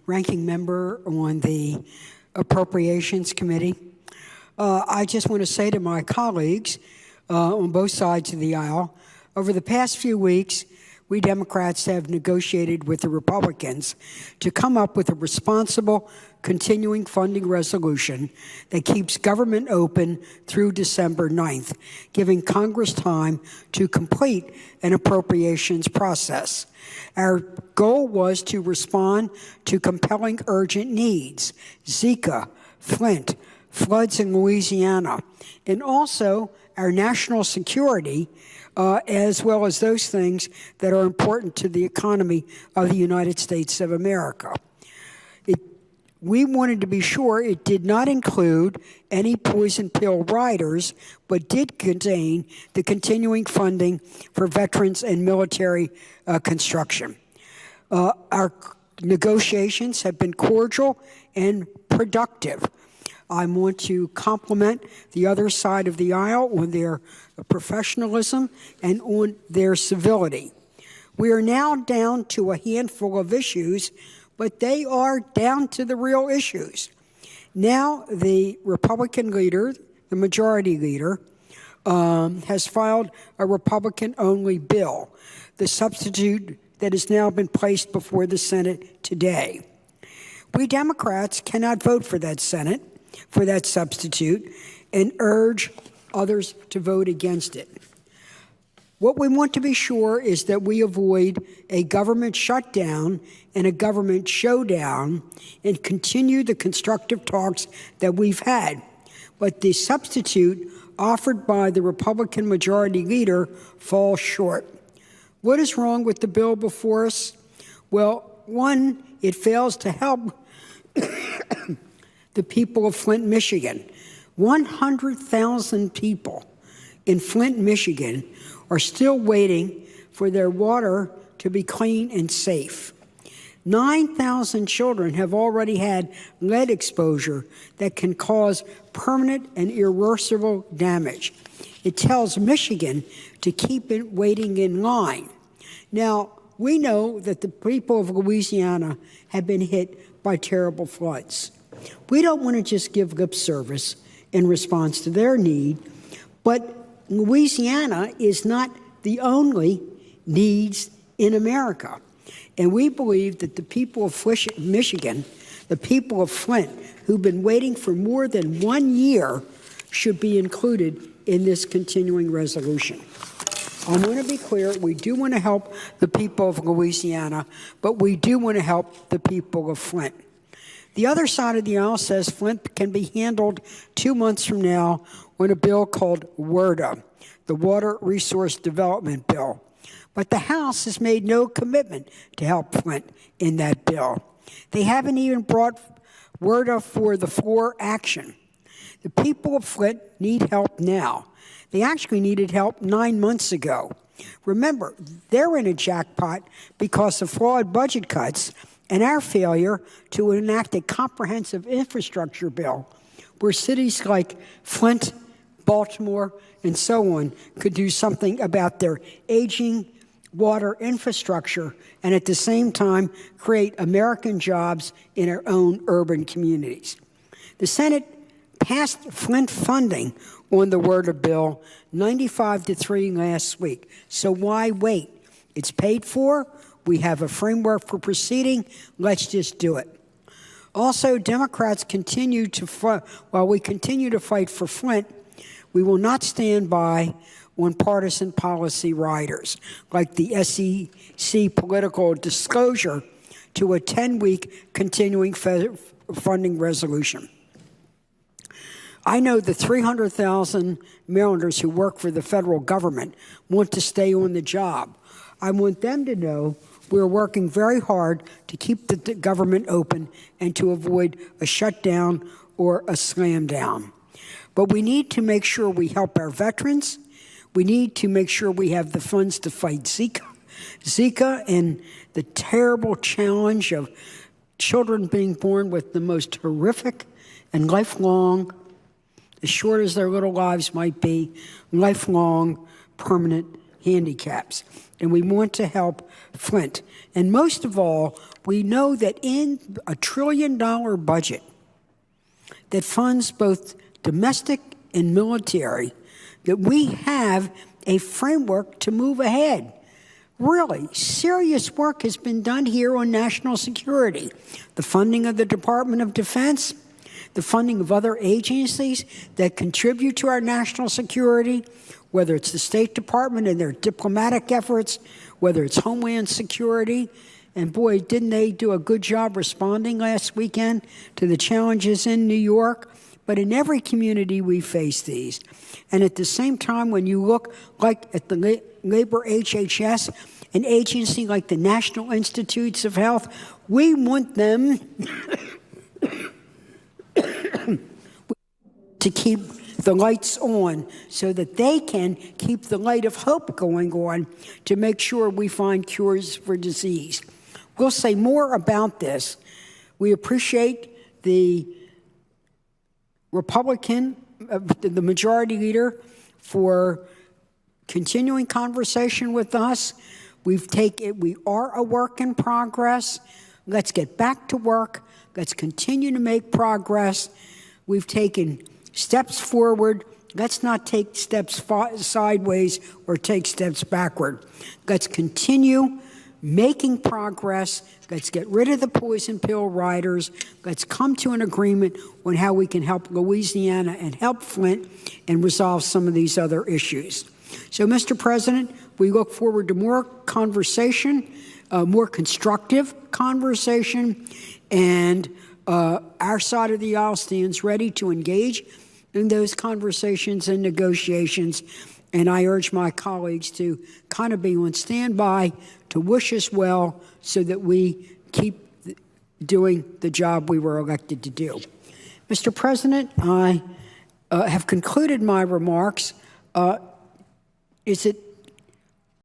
ranking member on the Appropriations Committee. I just want to say to my colleagues on both sides of the aisle, over the past few weeks, we Democrats have negotiated with the Republicans to come up with a responsible continuing funding resolution that keeps government open through December 9th, giving Congress time to complete an appropriations process. Our goal was to respond to compelling urgent needs, Zika, Flint, floods in Louisiana, and also our national security, as well as those things that are important to the economy of the United States of America. We wanted to be sure it did not include any poison pill riders, but did contain the continuing funding for veterans and military construction. Our negotiations have been cordial and productive. I want to compliment the other side of the aisle on their professionalism and on their civility. We are now down to a handful of issues, but they are down to the real issues. Now the Republican leader, the Majority Leader, has filed a Republican-only bill, the substitute that has now been placed before the Senate today. We Democrats cannot vote for that substitute, and urge others to vote against it. What we want to be sure is that we avoid a government shutdown and a government showdown and continue the constructive talks that we've had. But the substitute offered by the Republican Majority Leader falls short. What is wrong with the bill before us? Well, one, it fails to help the people of Flint, Michigan. 100,000 people in Flint, Michigan are still waiting for their water to be clean and safe. 9,000 children have already had lead exposure that can cause permanent and irreversible damage. It tells Michigan to keep it waiting in line. Now, we know that the people of Louisiana have been hit by terrible floods. We don't want to just give lip service in response to their need, but Louisiana is not the only needs in America. And we believe that the people of Michigan, the people of Flint, who've been waiting for more than 1 year, should be included in this continuing resolution. I want to be clear, we do want to help the people of Louisiana, but we do want to help the people of Flint. The other side of the aisle says Flint can be handled 2 months from now on a bill called WRDA, the Water Resource Development Bill. But the House has made no commitment to help Flint in that bill. They haven't even brought WRDA for the floor action. The people of Flint need help now. They actually needed help 9 months ago. Remember, they're in a jackpot because of flawed budget cuts and our failure to enact a comprehensive infrastructure bill where cities like Flint, Baltimore, and so on could do something about their aging water infrastructure and at the same time create American jobs in our own urban communities. The Senate passed Flint funding on the WRDA bill 95-3 last week. So why wait? It's paid for. We have a framework for proceeding. Let's just do it. Also, Democrats continue to while we continue to fight for Flint, we will not stand by on partisan policy riders, like the SEC political disclosure to a 10-week continuing funding resolution. I know the 300,000 Marylanders who work for the federal government want to stay on the job. I want them to know we're working very hard to keep the government open and to avoid a shutdown or a slam down. But we need to make sure we help our veterans. We need to make sure we have the funds to fight Zika and the terrible challenge of children being born with the most horrific and lifelong, as short as their little lives might be, lifelong permanent handicaps. And we want to help Flint. And most of all, we know that in a $1 trillion budget that funds both domestic and military, that we have a framework to move ahead. Really, serious work has been done here on national security. The funding of the Department of Defense, the funding of other agencies that contribute to our national security, whether it's the State Department and their diplomatic efforts, whether it's Homeland Security. And boy, didn't they do a good job responding last weekend to the challenges in New York? But in every community, we face these. And at the same time, when you look like at the labor HHS, an agency like the National Institutes of Health, we want them to keep the lights on so that they can keep the light of hope going on to make sure we find cures for disease. We'll say more about this. We appreciate the Republican, the majority leader, for continuing conversation with us. We are a work in progress. Let's get back to work. Let's continue to make progress. We've taken steps forward. Let's not take steps sideways or take steps backward. Let's continue making progress. Let's get rid of the poison pill riders. Let's come to an agreement on how we can help Louisiana and help Flint and resolve some of these other issues. So, Mr. President, we look forward to more conversation, more constructive conversation, and our side of the aisle stands ready to engage in those conversations and negotiations. And I urge my colleagues to kind of be on standby to wish us well so that we keep doing the job we were elected to do. Mr. President, I have concluded my remarks. Is it